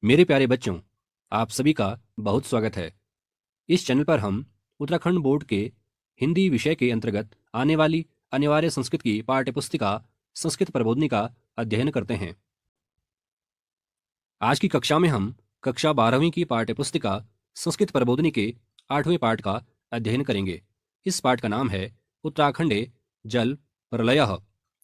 मेरे प्यारे बच्चों, आप सभी का बहुत स्वागत है। इस चैनल पर हम उत्तराखंड बोर्ड के हिंदी विषय के अंतर्गत आने वाली अनिवार्य संस्कृत की पाठ्यपुस्तिका संस्कृत प्रबोधिनी का अध्ययन करते हैं। आज की कक्षा में हम कक्षा 12वीं की पाठ्यपुस्तिका संस्कृत प्रबोधिनी के 8वें पाठ का अध्ययन करेंगे। इस पाठ का नाम है उत्तराखंडे जल प्रलयः।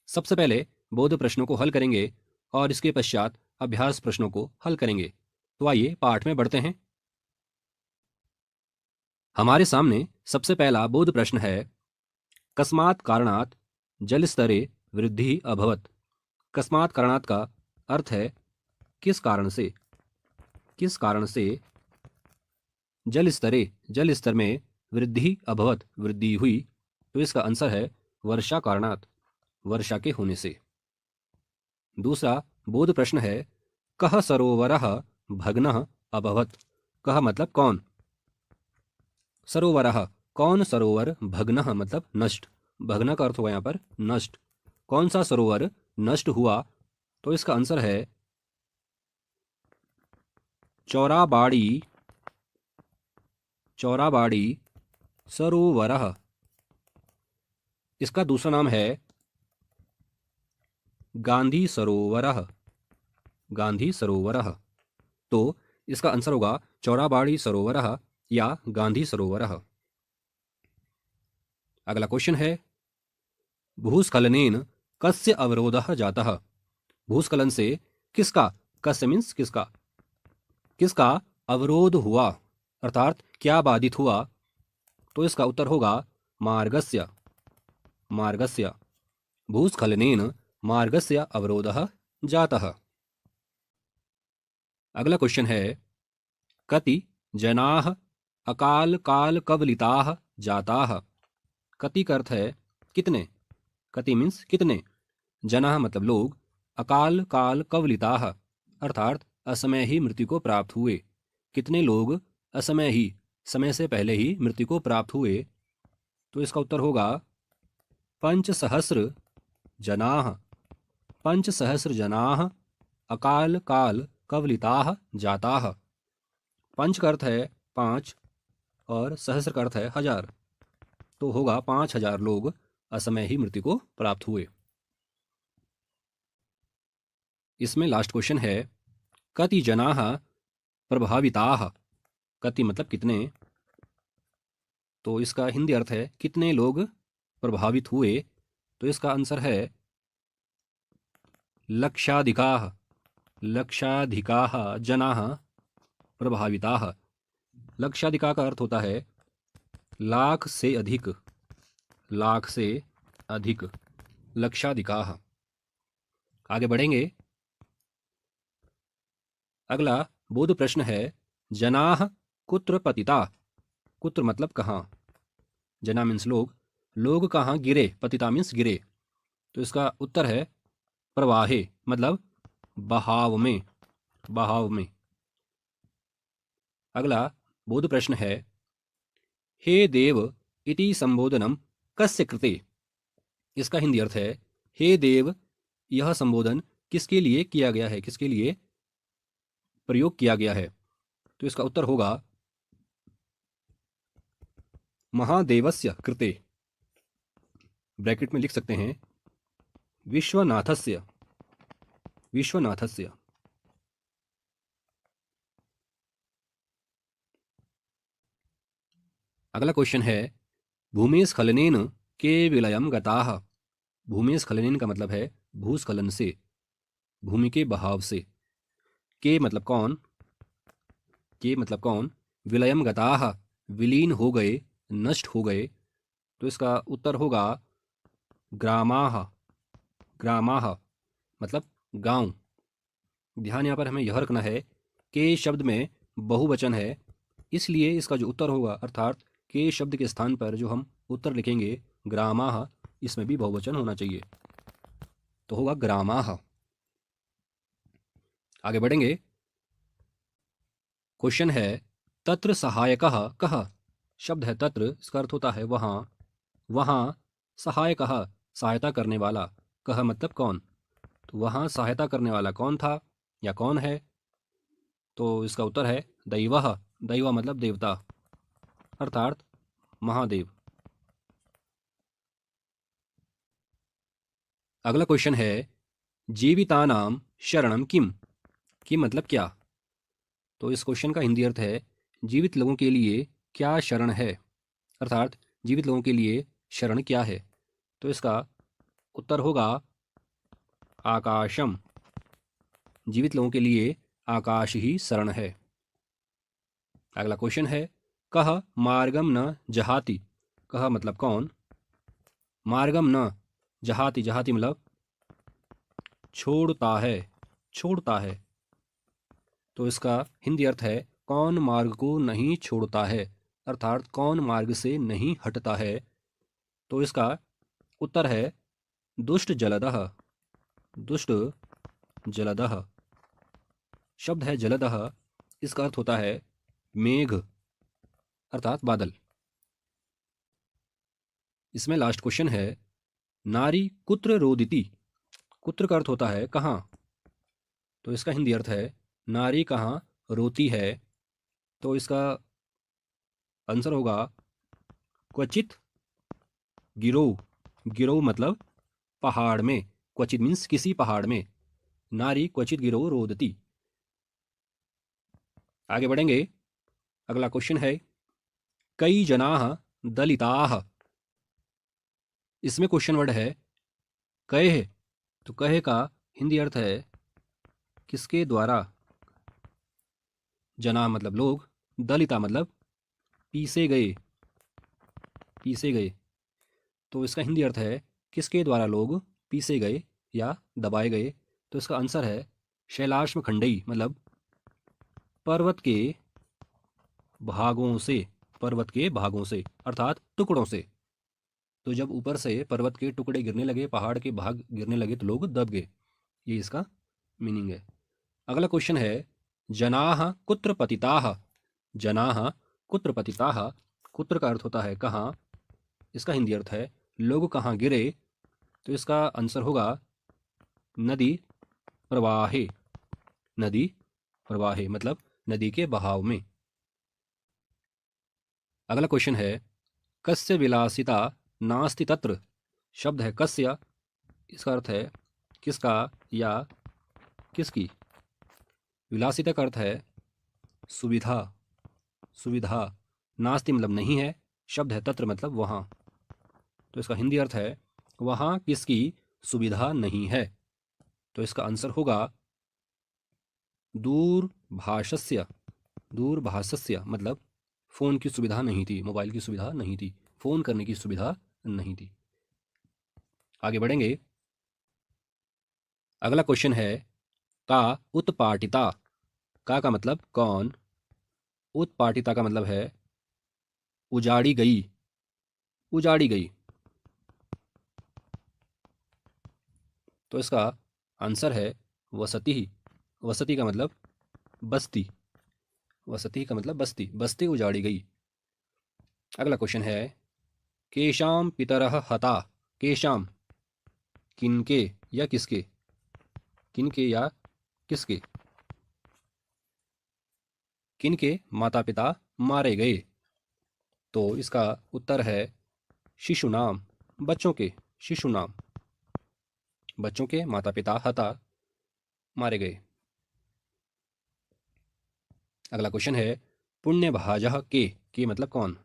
सबसे पहले बोध प्रश्नों को हल करेंगे और इसके पश्चात अभ्यास प्रश्नों को हल करेंगे। तो आइए पाठ में बढ़ते हैं। हमारे सामने सबसे पहला बोध प्रश्न है, कस्मात् कारणात् जल स्तरे वृद्धि अभवत्। कस्मात् कारणात् का अर्थ है किस कारण से, किस कारण से जल स्तर में वृद्धि अभवत, वृद्धि हुई। तो इसका आंसर है वर्षा कारणात्, वर्षा के होने से। दूसरा बोध प्रश्न है, कः सरोवरः भग्नः अभवत्। कः मतलब कौन, सरोवरः कौन सरोवर, भग्नः मतलब नष्ट, भग्न का अर्थ हुआ यहाँ पर नष्ट। कौन सा सरोवर नष्ट हुआ। तो इसका आंसर है चौराबाड़ी, चौराबाड़ी सरोवरः। इसका दूसरा नाम है गांधी सरोवरः, गांधी सरोवरः। तो इसका आंसर होगा चौराबाड़ी सरोवरः या गांधी सरोवरः। अगला क्वेश्चन है, भूस्खलनेन कस्य अवरोधः जातः। भूस्खलन से किसका, कस्य मीन्स किसका, किसका अवरोध हुआ, अर्थात क्या बाधित हुआ। तो इसका उत्तर होगा मार्गस्य, मार्गस्य। भूस्खलनेन मार्गस्य अवरोधः जातः। अगला क्वेश्चन है, कति जनाः अकाल काल कवलिताः जाताः। कति का अर्थ है कितने, कति मीन्स कितने, जनाः मतलब लोग, अकाल काल कवलिताः अर्थात असमय ही मृत्यु को प्राप्त हुए। कितने लोग असमय ही, समय से पहले ही मृत्यु को प्राप्त हुए। तो इसका उत्तर होगा पंचसहस्र जनाः, पंचसहस्र जनाः अकाल काल कवलिताः जाताः। पंच का अर्थ है 5 और सहस्र का अर्थ है 1000। तो होगा 5000 लोग असमय ही मृत्यु को प्राप्त हुए। इसमें लास्ट क्वेश्चन है, कति जनाः प्रभाविताः। कति मतलब कितने। तो इसका हिंदी अर्थ है कितने लोग प्रभावित हुए। तो इसका आंसर है लक्षाधिकाः, लक्षाधिकाः जनाः प्रभाविताः। लक्षाधिका का अर्थ होता है लाख से अधिक, लाख से अधिक, लक्षाधिकाः। आगे बढ़ेंगे। अगला बोध प्रश्न है, जनाः कुत्र पतिता। कुत्र मतलब कहाँ, जना मीन्स लोग, लोग कहाँ गिरे, पतिता मीन्स गिरे। तो इसका उत्तर है प्रवाहे मतलब बहाव में, बहाव में। अगला बोध प्रश्न है, हे देव इति संबोधनम कस्य कृते। इसका हिंदी अर्थ है हे देव, यह संबोधन किसके लिए किया गया है, किसके लिए प्रयोग किया गया है। तो इसका उत्तर होगा महादेवस्य कृते, ब्रैकेट में लिख सकते हैं विश्वनाथस्य, विश्वनाथस्य। अगला क्वेश्चन है, भूमिस्खलनेन के विलयम गताः। भूमिस्खलनेन का मतलब है भूस्खलन से, भूमि के बहाव से। के मतलब कौन, के मतलब कौन, विलयम गताः विलीन हो गए, नष्ट हो गए। तो इसका उत्तर होगा ग्रामाः, ग्रामाः मतलब गांव। ध्यान यहाँ पर हमें यह रखना है के शब्द में बहुवचन है, इसलिए इसका जो उत्तर होगा, अर्थात के शब्द के स्थान पर जो हम उत्तर लिखेंगे ग्रामाः, इसमें भी बहुवचन होना चाहिए। तो होगा ग्रामाः। आगे बढ़ेंगे। क्वेश्चन है, तत्र सहायकः कः। शब्द है तत्र, इसका अर्थ होता है वहाँ, वहाँ सहायकः सहायता करने वाला, कः मतलब कौन। तो वहाँ सहायता करने वाला कौन था या कौन है। तो इसका उत्तर है दैवः। दैव मतलब देवता अर्थात महादेव। अगला क्वेश्चन है जीवितानाम शरणम किम। किम मतलब क्या। तो इस क्वेश्चन का हिंदी अर्थ है जीवित लोगों के लिए क्या शरण है, अर्थात जीवित लोगों के लिए शरण क्या है। तो इसका उत्तर होगा आकाशम। जीवित लोगों के लिए आकाश ही शरण है। अगला क्वेश्चन है कह मार्गम न जहाति। कह मतलब कौन, मार्गम न जहाति, जहाति मतलब छोड़ता है, छोड़ता है। तो इसका हिंदी अर्थ है कौन मार्ग को नहीं छोड़ता है, अर्थात कौन मार्ग से नहीं हटता है। तो इसका उत्तर है दुष्ट जलदः। दुष्ट जलदः शब्द है जलदः, इसका अर्थ होता है मेघ अर्थात बादल। इसमें लास्ट क्वेश्चन है नारी कुत्र रोदिति। कुत्र का अर्थ होता है कहाँ। तो इसका हिंदी अर्थ है नारी कहाँ रोती है। तो इसका आंसर होगा क्वचित गिरो। गिरो मतलब पहाड़ में, क्वचित मीन्स किसी पहाड़ में, नारी क्वचित गिरो रोदती। आगे बढ़ेंगे। अगला क्वेश्चन है कई जनाः दलिताः। इसमें क्वेश्चन वर्ड है कहे। तो कहे का हिंदी अर्थ है किसके द्वारा। जना मतलब लोग, दलिता मतलब पीसे गए, पीसे गए। तो इसका हिंदी अर्थ है किसके द्वारा लोग पीसे गए या दबाए गए। तो इसका आंसर है शैलाश्म खंडई मतलब पर्वत के भागों से, पर्वत के भागों से अर्थात टुकड़ों से। तो जब ऊपर से पर्वत के टुकड़े गिरने लगे, पहाड़ के भाग गिरने लगे तो लोग दब गए, ये इसका मीनिंग है। अगला क्वेश्चन है जनाः कुत्र पतिताः। जनाः कुत्र पतिताः। कुत्र का अर्थ होता है कहाँ, इसका हिंदी अर्थ है लोग कहाँ गिरे। तो इसका आंसर होगा नदी प्रवाहे। नदी प्रवाहे मतलब नदी के बहाव में। अगला क्वेश्चन है कस्य विलासिता नास्ति तत्र। शब्द है कस्य, इसका अर्थ है किसका या किसकी। विलासिता का अर्थ है सुविधा, सुविधा। नास्ति मतलब नहीं है, शब्द है तत्र मतलब वहाँ। तो इसका हिंदी अर्थ है वहाँ किसकी सुविधा नहीं है। तो इसका आंसर होगा दूरभाषस्य। दूरभाषस्य मतलब फ़ोन की सुविधा नहीं थी, मोबाइल की सुविधा नहीं थी, फ़ोन करने की सुविधा नहीं थी। आगे बढ़ेंगे। अगला क्वेश्चन है का उत्पाटिता। का मतलब कौन, उत्पाटिता का मतलब है उजाड़ी गई, उजाड़ी गई। तो इसका आंसर है वसति ही। वसति का मतलब बस्ती, वसति का मतलब बस्ती, बस्ती उजाड़ी गई। अगला क्वेश्चन है केशाम पितरः हता। केशाम किनके या किसके, किनके या किसके, किनके माता पिता मारे गए। तो इसका उत्तर है शिशु नाम, बच्चों के, शिशु नाम, बच्चों के माता पिता हता मारे गए। अगला क्वेश्चन है पुण्य भाजः के मतलब कौन,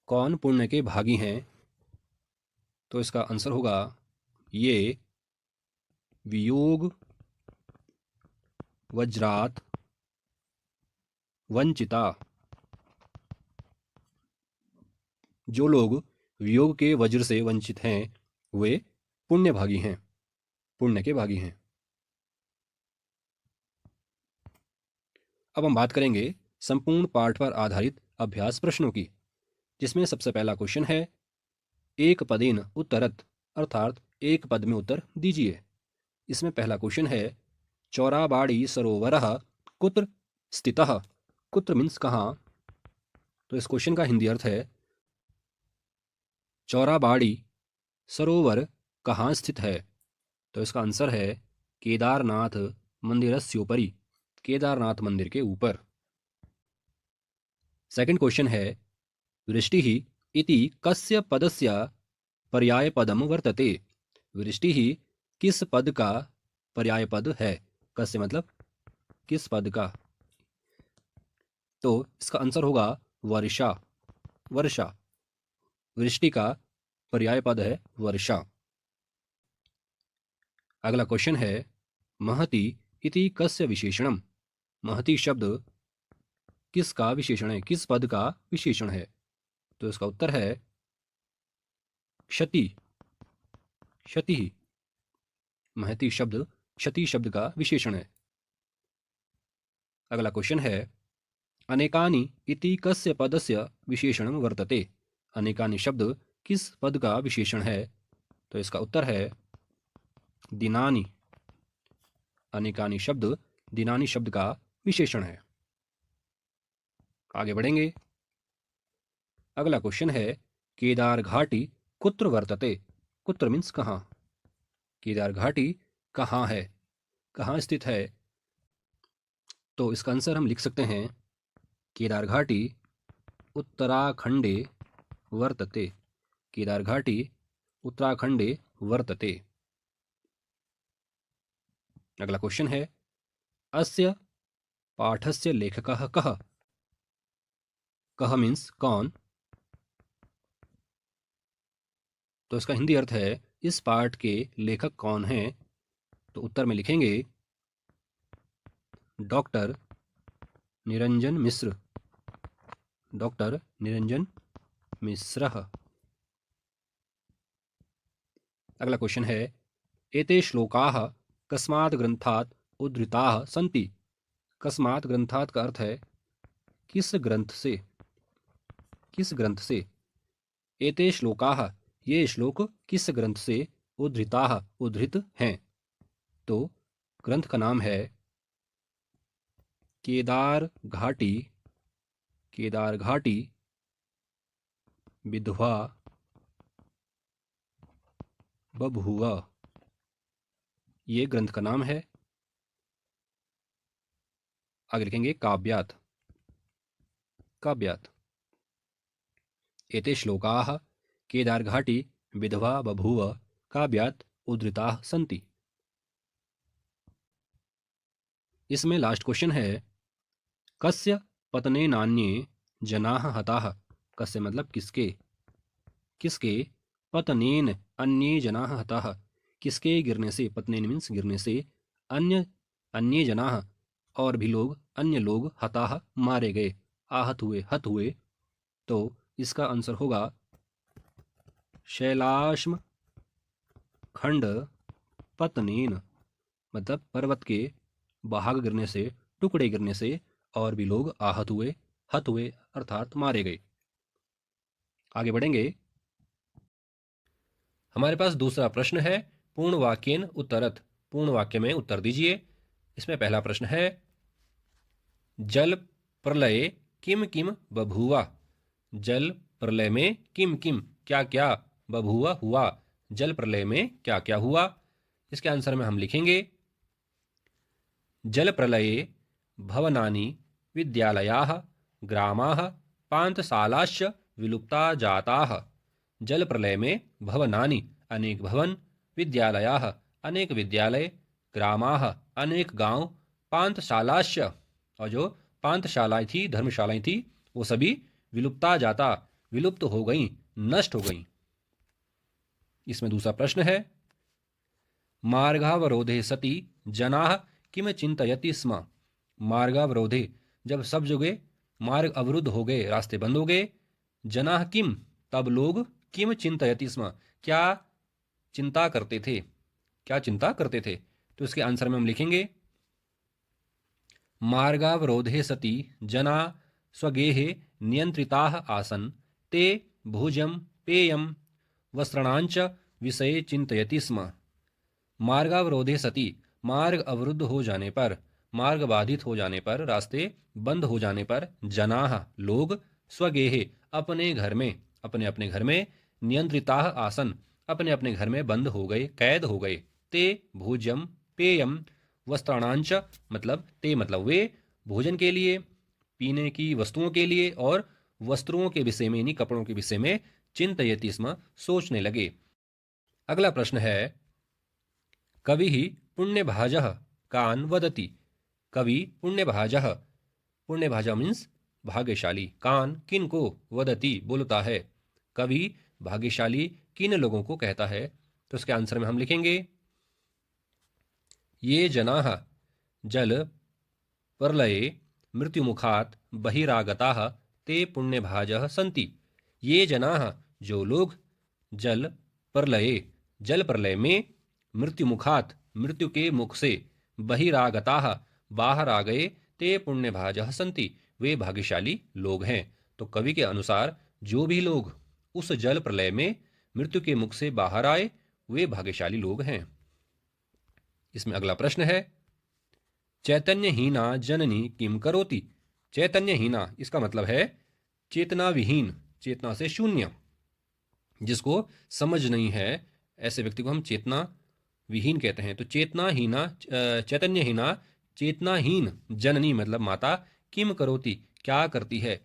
कौन पुण्य के भागी हैं। तो इसका आंसर होगा ये वियोग वज्रात वंचिता। जो लोग वियोग के वज्र से वंचित हैं वे पुण्य भागी हैं, पुण्य के भागी हैं। अब हम बात करेंगे संपूर्ण पाठ पर आधारित अभ्यास प्रश्नों की, जिसमें सबसे पहला क्वेश्चन है एक पदेन उत्तरत, अर्थात एक पद में उत्तर दीजिए। इसमें पहला क्वेश्चन है चौराबाड़ी सरोवरः कुत्र स्थितः। कुत्र मीन्स कहाँ। तो इस क्वेश्चन का हिंदी अर्थ है चौराबाड़ी सरोवर कहाँ स्थित है। तो इसका आंसर है केदारनाथ मंदिरस्योपरि। केदारनाथ मंदिर के ऊपर। सेकंड क्वेश्चन है वृष्टिः इति कस्य पदस्य पर्यायपदम वर्तते। वृष्टिः किस पद का पर्याय पद है। कस्य मतलब किस पद का। तो इसका आंसर होगा वर्षा। वर्षा वृष्टि का पर्याय पद है वर्षा। अगला क्वेश्चन है महति इति कस्य विशेषणम। महति शब्द किसका विशेषण है, किस पद का विशेषण है। तो इसका उत्तर है क्षति। क्षति महति शब्द क्षति शब्द का विशेषण है। अगला क्वेश्चन है अनेकानि इति कस्य पदस्य विशेषणं वर्तते। अनेकानि शब्द किस पद का विशेषण है। तो इसका उत्तर है दिनानि। अनेकानि शब्द दिनानि शब्द का विशेषण है। आगे बढ़ेंगे। अगला क्वेश्चन है केदार घाटी कुत्र वर्तते। कुत्र मीन्स कहाँ। केदार घाटी कहाँ है, कहाँ स्थित है। तो इसका आंसर हम लिख सकते हैं केदार घाटी उत्तराखंडे वर्तते। केदार घाटी उत्तराखंडे वर्तते। अगला क्वेश्चन है अस्य पाठस्य लेखकः कः। कः मीन्स कौन। तो इसका हिंदी अर्थ है इस पाठ के लेखक कौन हैं। तो उत्तर में लिखेंगे डॉक्टर निरंजन मिश्र। डॉक्टर निरंजन मिश्र। अगला क्वेश्चन है एते श्लोकाः कस्मात् ग्रंथात् उद्धृताः सन्ति। कस्मात् ग्रंथात् का अर्थ है किस ग्रंथ से, किस ग्रंथ से। एते श्लोकाः ये श्लोक किस ग्रंथ से उद्धृताः उद्धृत हैं। तो ग्रंथ का नाम है केदार घाटी। केदार घाटी विधवा बभुआ ये ग्रंथ का नाम है। आगे लिखेंगे काव्यात्। काव्यात् एते श्लोकाः केदार घाटी विधवा बभूव काव्यात् उद्धृताः सन्ति। इसमें लास्ट क्वेश्चन है कस्य पतने नान्ये जनाः हताः। कस्य मतलब किसके, किसके पतनेन अन्ये जनाः हताः। किसके गिरने से, पतनेन मीन्स गिरने से, अन्य अन्ये जनाः और भी लोग, अन्य लोग हताः मारे गए, आहत हुए, हत हुए। तो इसका आंसर होगा शैलाश्म खंड पतनेन। मतलब पर्वत के भाग गिरने से, टुकड़े गिरने से और भी लोग आहत हुए, हत हुए अर्थात मारे गए। आगे बढ़ेंगे। हमारे पास दूसरा प्रश्न है पूर्ण वाक्येन उत्तरत। पूर्ण वाक्य में उत्तर दीजिए। इसमें पहला प्रश्न है जल प्रलये किम किम बभूवा। जल प्रलय में किम किम क्या क्या बभूवा हुआ। जल प्रलय में क्या क्या हुआ। इसके आंसर में हम लिखेंगे जल प्रलये भवनानि विद्यालयाः ग्रामाः पान्थशालाश्च विलुप्ता जाताः। जल प्रलय में भवनानि अनेक भवन, विद्यालयाः अनेक विद्यालय, ग्रामाः अनेक गांव, पान्थशालाश्च और जो पान्थशालाएं थी, धर्मशालाएं थी, वो सभी विलुप्ता जाता विलुप्त हो गई, नष्ट हो गई। इसमें दूसरा प्रश्न है मार्गावरोधे सति जनाः किम चिंतयति स्म। मार्गावरोधे जब सब जगह मार्ग अवरुद्ध हो गए, रास्ते बंद हो गए, जनाः किम तब लोग किम चिंतयति स्म क्या चिंता करते थे, क्या चिंता करते थे। तो इसके आंसर में हम लिखेंगे मार्गावरोधे सति जना स्वगेहे नियंत्रिताः आसन् ते भोज्यं पेयं वस्त्राणांच विषये चिंतयति स्म। मार्गावरोधे सति मार्ग अवरुद्ध हो जाने पर, मार्ग बाधित हो जाने पर, रास्ते बंद हो जाने पर, जनाः लोग, स्वगेहे अपने घर में, अपने अपने घर में, नियंत्रिताः आसन अपने अपने घर में बंद हो गए, कैद हो गए, ते भोज्यम पेयम वस्त्राणांच मतलब ते मतलब वे, भोजन के लिए, पीने की वस्तुओं के लिए और वस्त्रों के विषय में यानी कपड़ों के विषय में चिंतयति स्म सोचने लगे। अगला प्रश्न है कवि ही पुण्यभाजः कान वदति। कवि पुण्यभाजः, पुण्यभाजः मीन्स भाग्यशाली, कान किन को, वदति बोलता है, कवि भाग्यशाली किन लोगों को कहता है। तो उसके आंसर में हम लिखेंगे ये जनाः जल प्रलये मृत्युमुखात् बहिरागताः ते पुण्यभाजः सन्ति। ये जनाः जो लोग जल प्रलये जल प्रलय में मृत्युमुखात् मृत्यु के मुख से बहिरागताः बाहर आ गए ते पुण्यभाजः सन्ति वे भाग्यशाली लोग हैं। तो कवि के अनुसार जो भी लोग उस जल प्रलय में मृत्यु के मुख से बाहर आए वे भाग्यशाली लोग हैं। इसमें अगला प्रश्न है चैतन्यहीना जननी किम करोति। चैतन्यहीना इसका मतलब है चेतना विहीन, चेतना से शून्य, जिसको समझ नहीं है ऐसे व्यक्ति को हम चेतना विहीन कहते हैं। तो चेतनाहीना चैतन्यहीना चेतनाहीन जननी मतलब माता किम करोति क्या करती है।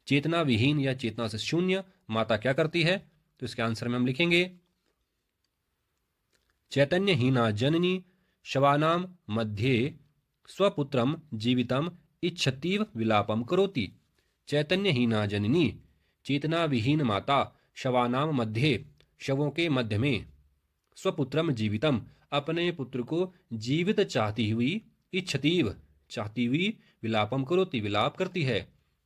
चेतना विहीन या चेतना से शून्य माता क्या करती है। तो इसके आंसर में हम लिखेंगे चैतन्यहीना जननी शवानां मध्ये स्वपुत्रं जीवितम् इच्छतीव विलापम करोति। चैतन्यहीना जननी चेतना विहीन माता शवानां मध्ये शवों के मध्य में स्वपुत्रम जीवितम अपने पुत्र को जीवित चाहती हुई इच्छतीव चाहती हुई विलापम करोति विलाप करती है।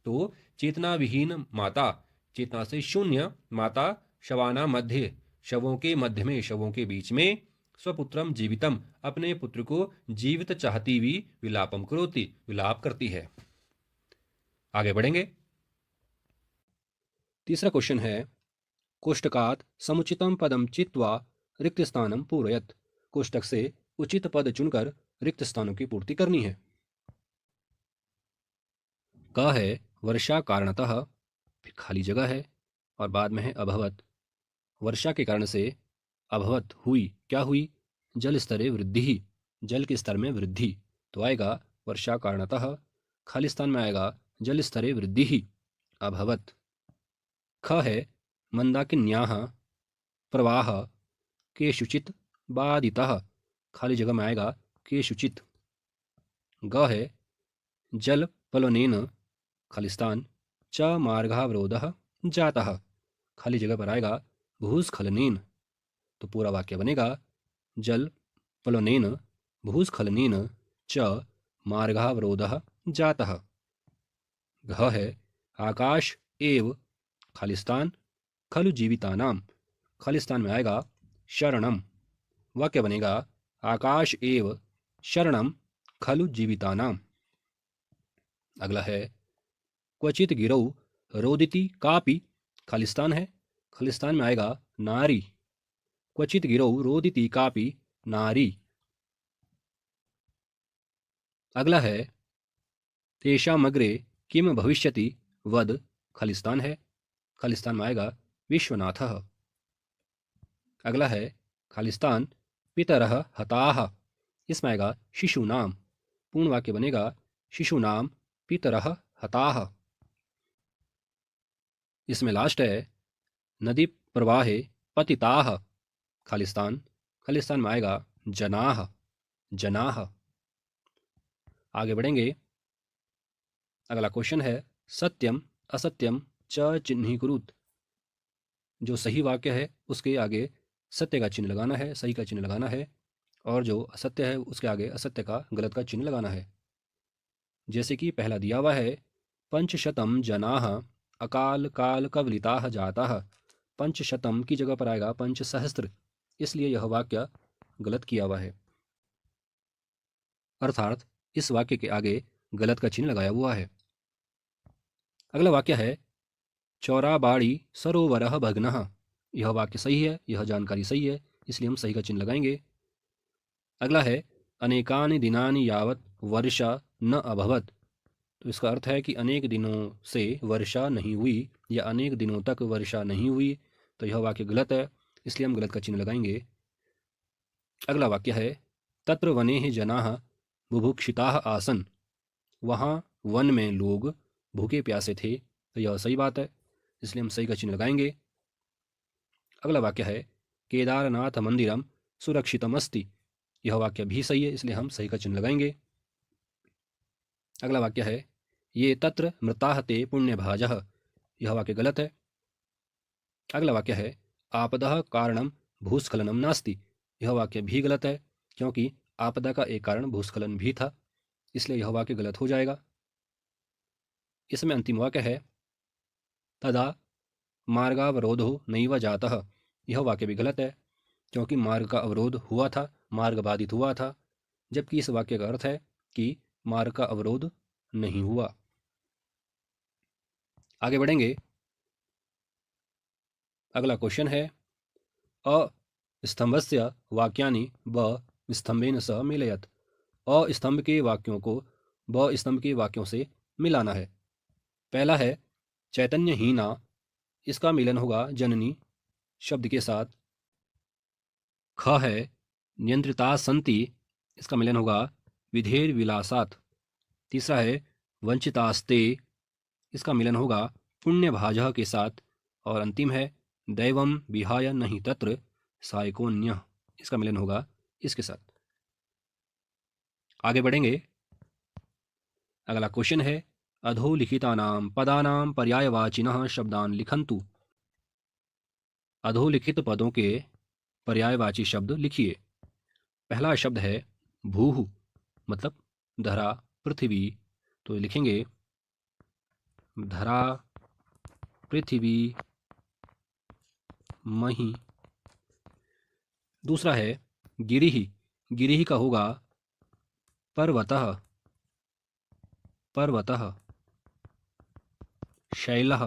तो चेतना विहीन माता चेतना से शून्य माता शवाना मध्य शवों के मध्य में शवों के बीच में स्वपुत्रम जीवितम अपने पुत्र को जीवित चाहती हुई विलापम करोति विलाप करती है। आगे बढ़ेंगे। तीसरा क्वेश्चन है कोष्टकात् समुचितम पदम चित्वा रिक्त स्थानम पूरयत। कोष्टक से उचित पद चुनकर रिक्त स्थानों की पूर्ति करनी है। क है वर्षा कारणतः, फिर खाली जगह है और बाद में है अभवत। वर्षा के कारण से अभवत हुई, क्या हुई, जल स्तरे वृद्धि, जल के स्तर में वृद्धि। तो आएगा वर्षा कारणतः, खाली स्थान में आएगा जल स्तरे वृद्धि अभवत। ख है मंदाकिन्याः प्रवाह केषुचित् बाधितः, खाली जगह में आएगा केषुचित्। ग है जल प्लवनेन, खाली स्थान च मार्गावरोधः जातः, खाली जगह पर आएगा भूस्खलनेन। तो पूरा वाक्य बनेगा जल प्लवनेन भूस्खलनेन च मार्गावरोधः जातः। घ है आकाश एव, खाली स्थान खलु जीवितानां, खाली स्थान में आएगा शरणम। वाक्य बनेगा आकाश एव शरणम खलु जीवितानां। अगला है क्वचित गिरौ रोदिति कापि, खाली स्थान है, खाली स्थान में आएगा नारी। क्वचित गिरौ रोदिति कापि नारी। अगला है तेषामग्रे किम भविष्यति वद, खाली स्थान है, खाली स्थान में आएगा विश्वनाथः। अगला है खाली स्थान पितरः हताः, इसमें आएगा शिशूनाम। पूर्ण वाक्य बनेगा शिशूनाम पितरः हताः। इसमें लास्ट है नदी प्रवाहे पतिताः, खाली स्थान में आएगा जनाः जनाः। आगे बढ़ेंगे। अगला क्वेश्चन है सत्यम असत्यम च चिन्हीकुरुत। जो सही वाक्य है उसके आगे सत्य का चिन्ह लगाना है, सही का चिन्ह लगाना है, और जो असत्य है उसके आगे असत्य का गलत का चिन्ह लगाना है। जैसे कि पहला दिया हुआ है पंचशतम जनाः अकाल काल कवलिताः जाताः। पंचशतम की जगह पर आएगा पंचसहस्त्र, इसलिए यह वाक्य गलत किया हुआ है, अर्थात इस वाक्य के आगे गलत का चिन्ह लगाया हुआ है। अगला वाक्य है चौराबाड़ी सरोवरः भग्नः। यह वाक्य सही है, यह जानकारी सही है, इसलिए हम सही का चिन्ह लगाएंगे। अगला है अनेकानि दिनानि यावत् वर्षा न अभवत्। तो इसका अर्थ है कि अनेक दिनों से वर्षा नहीं हुई या अनेक दिनों तक वर्षा नहीं हुई। तो यह वाक्य गलत है, इसलिए हम गलत का चिन्ह लगाएंगे। अगला वाक्य है तत्र वने जनाः बुभुक्षिताः आसन्। वहाँ वन में लोग भूखे प्यासे थे। तो यह सही बात है, इसलिए हम सही का चिन्ह लगाएंगे। अगला वाक्य है केदारनाथ मंदिरम सुरक्षितमस्ति। यह वाक्य भी सही है, इसलिए हम सही का चिन्ह लगाएंगे। अगला वाक्य है ये तत्र मृताः ते पुण्यभाजः। यह वाक्य गलत है। अगला वाक्य है आपदः कारणम भूस्खलनम नास्ति। यह वाक्य भी गलत है, क्योंकि आपदा का एक कारण भूस्खलन भी था, इसलिए यह वाक्य गलत हो जाएगा। इसमें अंतिम वाक्य है तदा मार्गावरोधो नैव जातः। यह वाक्य भी गलत है, क्योंकि मार्ग का अवरोध हुआ था, मार्ग बाधित हुआ था, जबकि इस वाक्य का अर्थ है कि मार्ग का अवरोध नहीं हुआ। आगे बढ़ेंगे। अगला क्वेश्चन है अस्तंभस्य वाक्यानि ब स्तंभेन सह मिलयत। अस्तंभ के वाक्यों को ब स्तंभ के वाक्यों से मिलाना है। पहला है चैतन्यहीना, इसका मिलन होगा जननी शब्द के साथ। ख है नियंत्रिता संति, इसका मिलन होगा विधेर विलासात। तीसरा है वंचितास्ते, इसका मिलन होगा पुण्यभाजः के साथ। और अंतिम है दैवम विहाय नहीं तत्र सायकोन्य, इसका मिलन होगा इसके साथ। आगे बढ़ेंगे। अगला क्वेश्चन है अधोलिखितानां पदानां पर्यायवाचिनः शब्दान लिखन्तु। अधोलिखित पदों के पर्यायवाची शब्द लिखिए। पहला शब्द है भूः, मतलब धरा पृथ्वी। तो लिखेंगे धरा पृथ्वी मही। दूसरा है गिरिः, गिरिः का होगा पर्वतः, पर्वतः। शैलः।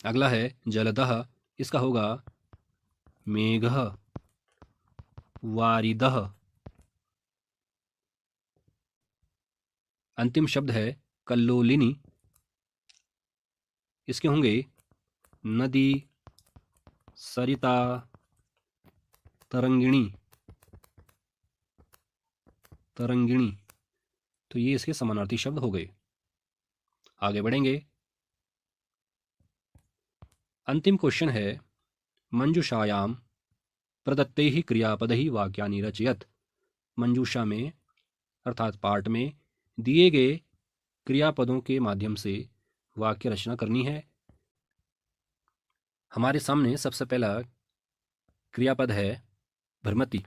अगला है जलदः, इसका होगा मेघः, वारिदः। अंतिम शब्द है कल्लोलिनी, इसके होंगे नदी, सरिता, तरंगिणी, तरंगिणी। तो ये इसके समानार्थी शब्द हो गए। आगे बढ़ेंगे। अंतिम क्वेश्चन है मंजूषायाम प्रदत्तैः क्रियापदैः वाक्यानि रचयत। मंजूषा में अर्थात पाठ में दिए गए क्रियापदों के माध्यम से वाक्य रचना करनी है। हमारे सामने सबसे पहला क्रियापद है भ्रमति।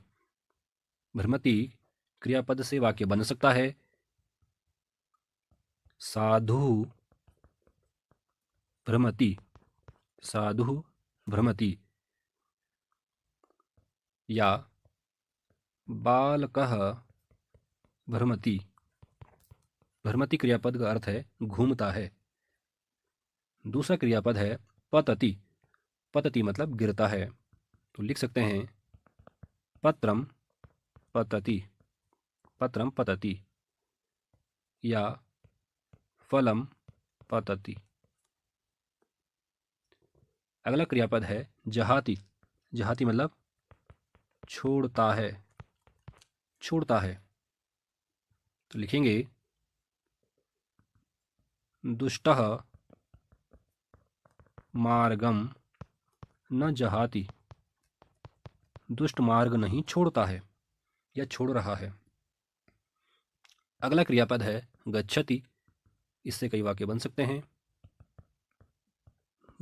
भ्रमति क्रियापद से वाक्य बन सकता है साधु भ्रमति, साधु भ्रमति, या बालकः भ्रमति। भ्रमति क्रियापद का अर्थ है घूमता है। दूसरा क्रियापद है पतति। पतति मतलब गिरता है। तो लिख सकते हैं पत्रम पतति, पत्रम पतति, या फलम पतति। अगला क्रियापद है जहाति। जहाति मतलब छोड़ता है, छोड़ता है। तो लिखेंगे दुष्टः मार्गम न जहाति। दुष्ट मार्ग नहीं छोड़ता है या छोड़ रहा है। अगला क्रियापद है गच्छति। इससे कई वाक्य बन सकते हैं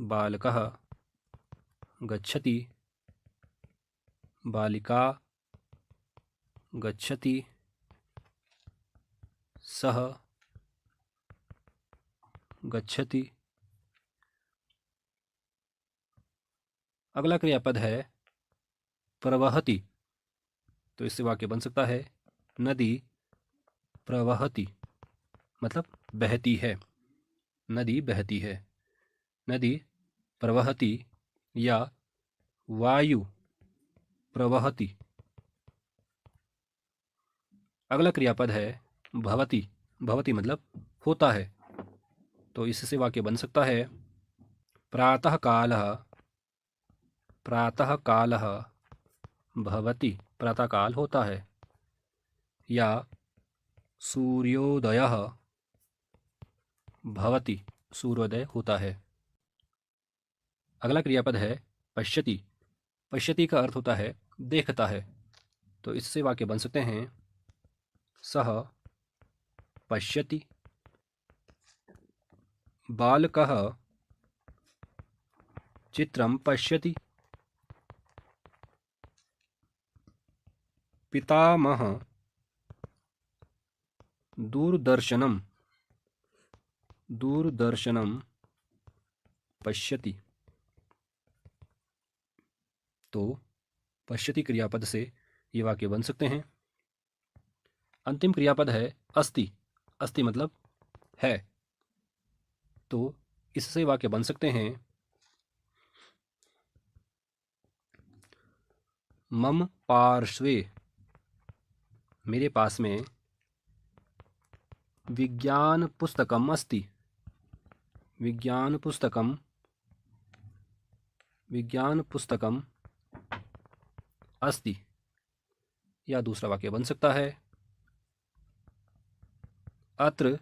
बालकः गच्छति, बालिका गच्छति, सः गच्छति। अगला क्रियापद है प्रवहति। तो इससे वाक्य बन सकता है नदी प्रवहति, मतलब बहती है, नदी बहती है। नदी प्रवहति या वायु प्रवहति। अगला क्रियापद है भवति। भवति मतलब होता है। तो इससे वाक्य बन सकता है प्रातः कालः प्रातः कालः भवति, प्रातःकाल होता है। या सूर्योदयः भवति, सूर्योदय होता है। अगला क्रियापद है पश्यति। पश्यति का अर्थ होता है देखता है। तो इससे वाक्य बन सकते हैं सः पश्यति, बालकः चित्रं पश्यति, पितामहः दूरदर्शनं पश्यति। तो पश्यति क्रियापद से ये वाक्य बन सकते हैं। अंतिम क्रियापद है अस्ति। अस्ति मतलब है। तो इससे वाक्य बन सकते हैं मम पार्श्वे, मेरे पास में, विज्ञान पुस्तकम अस्ति, विज्ञान पुस्तकम अस्ति। या दूसरा वाक्य बन सकता है अत्र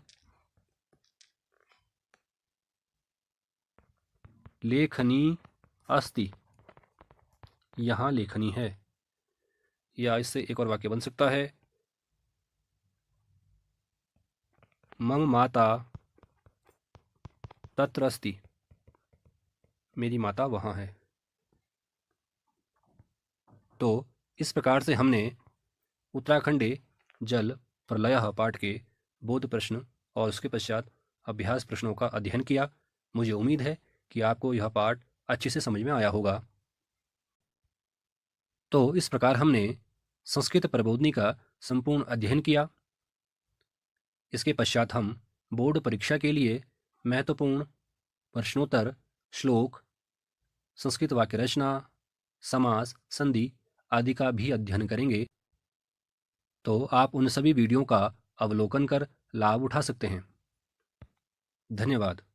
लेखनी अस्ति, यहाँ लेखनी है। या इससे एक और वाक्य बन सकता है मम माता तत्र अस्ति, मेरी माता वहाँ है। तो इस प्रकार से हमने उत्तराखंडे जल प्रलयः पाठ के बोध प्रश्न और उसके पश्चात अभ्यास प्रश्नों का अध्ययन किया। मुझे उम्मीद है कि आपको यह पाठ अच्छे से समझ में आया होगा। तो इस प्रकार हमने संस्कृत प्रबोधनी का संपूर्ण अध्ययन किया। इसके पश्चात हम बोर्ड परीक्षा के लिए महत्वपूर्ण प्रश्नोत्तर, श्लोक, संस्कृत वाक्य रचना, समास, संधि आदि का भी अध्ययन करेंगे। तो आप उन सभी वीडियो का अवलोकन कर लाभ उठा सकते हैं। धन्यवाद।